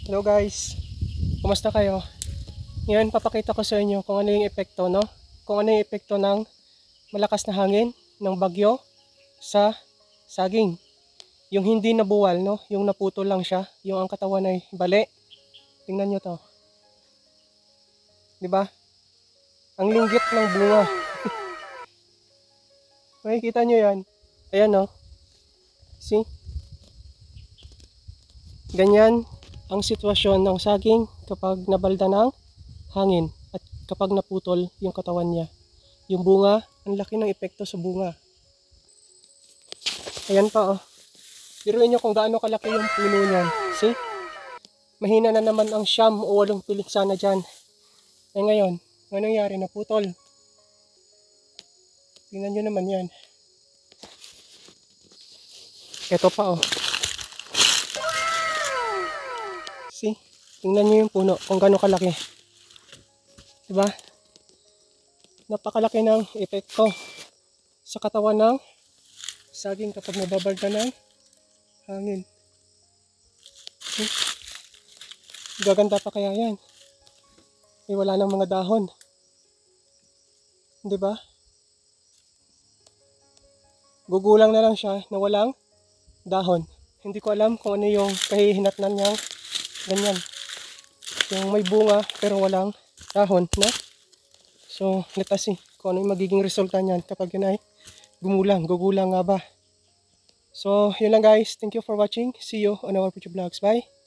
Hello guys, kumusta kayo? Ngayon papakita ko sa inyo kung ano yung epekto, no? Kung ano yung epekto ng malakas na hangin, ng bagyo sa saging. Yung hindi nabuwal, no? Yung naputol lang siya, yung ang katawan ay bali. Tingnan nyo to. 'Di ba? Ang linggit ng bunga. Makikita nyo yan. Ayan, no? See? Ganyan ang sitwasyon ng saging kapag nabalda ng hangin at kapag naputol yung katawan niya. Yung bunga, ang laki ng epekto sa bunga. Ayan pa, oh. Biruin nyo kung gaano kalaki yung puno niyan. See? Mahina na naman ang 9 o 8 piliksana dyan. Eh ngayon, ano nangyari? Naputol. Tingnan nyo naman yan. Ito pa, oh. See? Tingnan nyo yung puno kung gaano kalaki. Diba? Napakalaki ng epekto sa katawan ng saging kapag nababalda ng hangin. See? Gaganda pa kaya yan? Eh wala nang mga dahon. Diba? Gugulang na lang siya na walang dahon. Hindi ko alam kung ano yung kahihinatnan niyang ganyan. Yung may bunga pero walang dahon, no? So, let us see kung ano yung magiging resulta niyan kapag yun ay gugulang nga ba. So, yun lang guys. Thank you for watching. See you on our future vlogs. Bye!